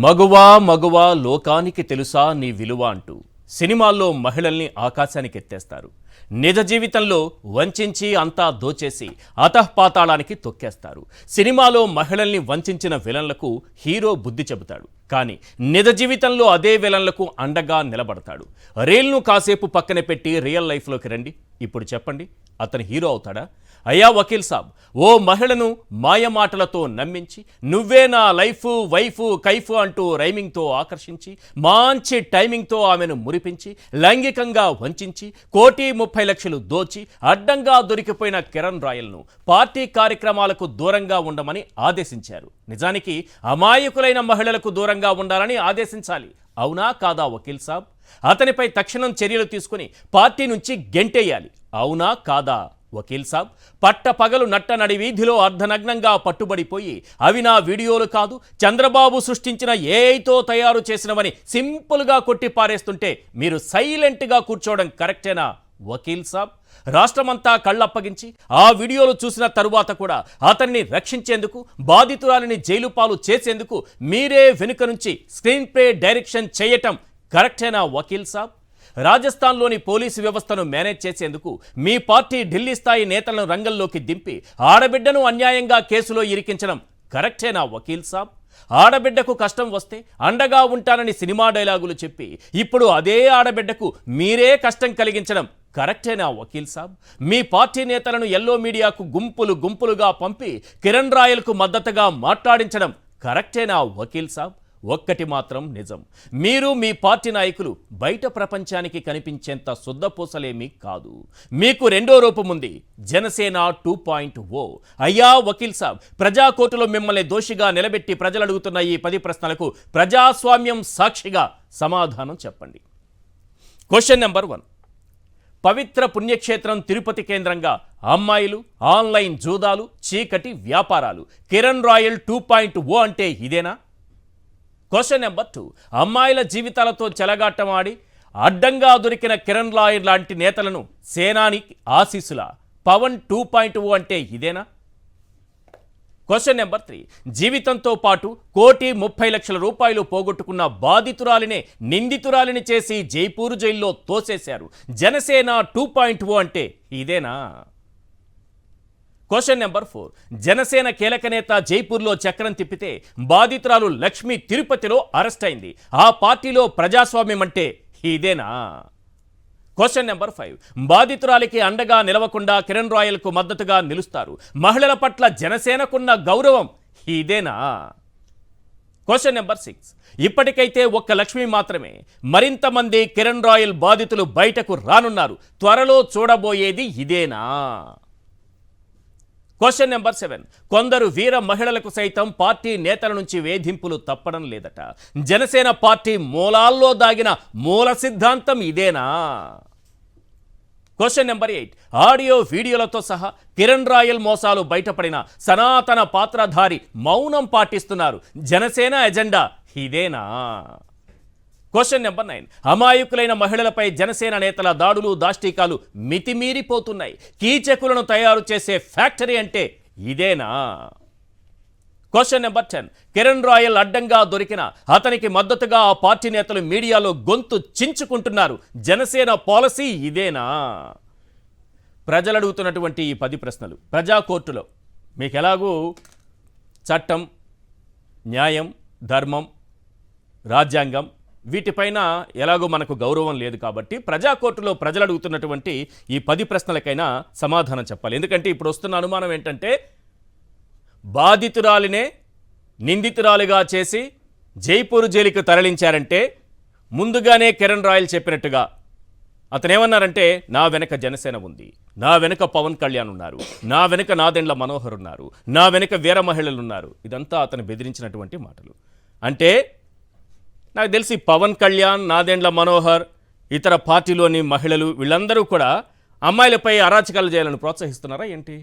మగువా మగువా లోకానికి తెలుసా నీ విలువ అంటూ సినిమాల్లో మహిళల్ని ఆకాశానికి ఎత్తేస్తారు. నిజ జీవితంలో వంచించి అంతా దోచేసి అతఃపాతాళానికి తొక్కేస్తారు. సినిమాలో మహిళల్ని వంచిన విలన్లకు హీరో బుద్ధి చెబుతాడు, కానీ నిజ జీవితంలో అదే విలన్లకు అండగా నిలబడతాడు. రీల్ను కాసేపు పక్కన పెట్టి రియల్ లైఫ్లోకి రండి. ఇప్పుడు చెప్పండి, అతను హీరో అవుతాడా? అయ్యా వకీల్ సాబ్, ఓ మహిళను మాయమాటలతో నమ్మించి నువ్వే నా లైఫ్ వైఫ్ కైఫ్ అంటూ రైమింగ్తో ఆకర్షించి మంచి టైమింగ్తో ఆమెను మురిపించి లైంగికంగా వంచి 1,30,00,000 దోచి అడ్డంగా దొరికిపోయిన కిరణ్ రాయల్ను పార్టీ కార్యక్రమాలకు దూరంగా ఉండమని ఆదేశించారు. నిజానికి అమాయకులైన మహిళలకు దూరంగా ఉండాలని ఆదేశించాలి. అవునా కాదా వకీల్ సాబ్? అతనిపై తక్షణం చర్యలు తీసుకుని పార్టీ నుంచి గెంటేయాలి. అవునా కాదా వకీల్ సాబ్? పట్టపగలు నట్ట నడి వీధిలో అర్ధనగ్నంగా పట్టుబడిపోయి అవి నా వీడియోలు కాదు, చంద్రబాబు సృష్టించిన ఏఐతో తయారు చేసినవని సింపుల్గా కొట్టి పారేస్తుంటే మీరు సైలెంట్గా కూర్చోవడం కరెక్టేనా వకీల్ సాబ్? రాష్ట్రమంతా కళ్ళప్పగించి ఆ వీడియోలు చూసిన తరువాత కూడా అతన్ని రక్షించేందుకు, బాధితురాలిని జైలు పాలు చేసేందుకు మీరే వెనుక నుంచి స్క్రీన్ ప్లే డైరెక్షన్ చేయటం కరెక్టేనా వకీల్ సాబ్? రాజస్థాన్లోని పోలీసు వ్యవస్థను మేనేజ్ చేసేందుకు మీ పార్టీ ఢిల్లీ స్థాయి నేతలను రంగంలోకి దింపి ఆడబిడ్డను అన్యాయంగా కేసులో ఇరికించడం కరెక్టేనా వకీల్ సాబ్? ఆడబిడ్డకు కష్టం వస్తే అండగా ఉంటానని సినిమా డైలాగులు చెప్పి ఇప్పుడు అదే ఆడబిడ్డకు మీరే కష్టం కలిగించడం కరెక్టేనా వకీల్ సాబ్? మీ పార్టీ నేతలను ఎల్లో మీడియాకు గుంపులుగా పంపి కిరణ్ రాయల్కు మద్దతుగా మాట్లాడించడం కరెక్టేనా వకీల్ సాబ్? ఒక్కటి మాత్రం నిజం, మీరు మీ పార్టీ నాయకులు బయట ప్రపంచానికి కనిపించేంత శుద్ధపూసలేమీ కాదు. మీకు రెండో రూపం ఉంది, జనసేన 2.0. అయ్యా వకీల్ సాబ్, ప్రజాకోర్టులో మిమ్మల్ని దోషిగా నిలబెట్టి ప్రజలు అడుగుతున్న ఈ 10 ప్రశ్నలకు ప్రజాస్వామ్యం సాక్షిగా సమాధానం చెప్పండి. Question number 1. పవిత్ర పుణ్యక్షేత్రం తిరుపతి కేంద్రంగా అమ్మాయిలు, ఆన్లైన్ జూదాలు, చీకటి వ్యాపారాలు. కిరణ్ రాయల్ 2.0 అంటే ఇదేనా? Question number 2. అమ్మాయిల జీవితాలతో చెలగాటమాడి అడ్డంగా దొరికిన కిరణ్ రాయల్ లాంటి నేతలను సేనాని ఆశీస్సుల పవన్ 2.0 అంటే ఇదేనా? Question number 3. జీవితంతో పాటు 1,30,00,000 రూపాయలు పోగొట్టుకున్న బాధితురాలినే నిందితురాలిని చేసి జైపూర్ జైల్లో తోసేశారు. జనసేన 2.0 అంటే ఇదేనా? Question number 4. జనసేన కీలక నేత జైపూర్లో చక్రం తిప్పితే బాధితురాలు లక్ష్మి తిరుపతిలో అరెస్ట్ అయింది. ఆ పార్టీలో ప్రజాస్వామ్యం అంటే ఇదేనా? Question number 5. బాధితురాలికి అండగా నిలవకుండా కిరణ్ రాయల్కు మద్దతుగా నిలుస్తారు. మహిళల పట్ల జనసేనకున్న గౌరవం ఇదేనా? Question number 6. ఇప్పటికైతే ఒక్క లక్ష్మి మాత్రమే, మరింత మంది కిరణ్ రాయల్ బాధితులు బయటకు రానున్నారు. త్వరలో చూడబోయేది ఇదేనా? Question number 7. కొందరు వీర మహిళలకు సైతం పార్టీ నేతల నుంచి వేధింపులు తప్పడం లేదట. జనసేన పార్టీ మూలాల్లో దాగిన మూల సిద్ధాంతం ఇదేనా? Question number 8. ఆడియో వీడియోలతో సహా కిరణ్ రాయల్ మోసాలు బయటపడిన సనాతన పాత్రధారి మౌనం పాటిస్తున్నారు. జనసేన ఎజెండా ఇదేనా? Question number 9. అమాయకులైన మహిళలపై జనసేన నేతల దాడులు, దాష్టీకాలు మితిమీరిపోతున్నాయి. కీచకులను తయారు చేసే ఫ్యాక్టరీ అంటే ఇదేనా? Question number 10. కిరణ్ రాయల్ అడ్డంగా దొరికిన అతనికి మద్దతుగా ఆ పార్టీ నేతలు మీడియాలో గొంతు చించుకుంటున్నారు. జనసేన పాలసీ ఇదేనా? ప్రజలు అడుగుతున్నటువంటి ఈ 10 ప్రశ్నలు ప్రజా కోర్టులో మీకు ఎలాగూ చట్టం, న్యాయం, ధర్మం, రాజ్యాంగం వీటిపైన ఎలాగో మనకు గౌరవం లేదు కాబట్టి ప్రజా కోర్టులో ప్రజలు అడుగుతున్నటువంటి ఈ 10 ప్రశ్నలకైనా సమాధానం చెప్పాలి. ఎందుకంటే ఇప్పుడు వస్తున్న అనుమానం ఏంటంటే, బాధితురాలినే నిందితురాలిగా చేసి జైపూర్ జైలుకి తరలించారంటే ముందుగానే కిరణ్ రాయల్ చెప్పినట్టుగా అతనేమన్నారంటే, నా వెనక జనసేన ఉంది, నా వెనక పవన్ కళ్యాణ్ ఉన్నారు, నా వెనక నాదెండ్ల మనోహర్ ఉన్నారు, నా వెనక వీర మహిళలు ఉన్నారు. ఇదంతా అతను బెదిరించినటువంటి మాటలు. అంటే నాకు తెలిసి పవన్ కళ్యాణ్, నాదెండ్ల మనోహర్, ఇతర పార్టీలోని మహిళలు వీళ్ళందరూ కూడా అమ్మాయిలపై అరాచకాలు చేయాలని ప్రోత్సహిస్తున్నారా ఏంటి?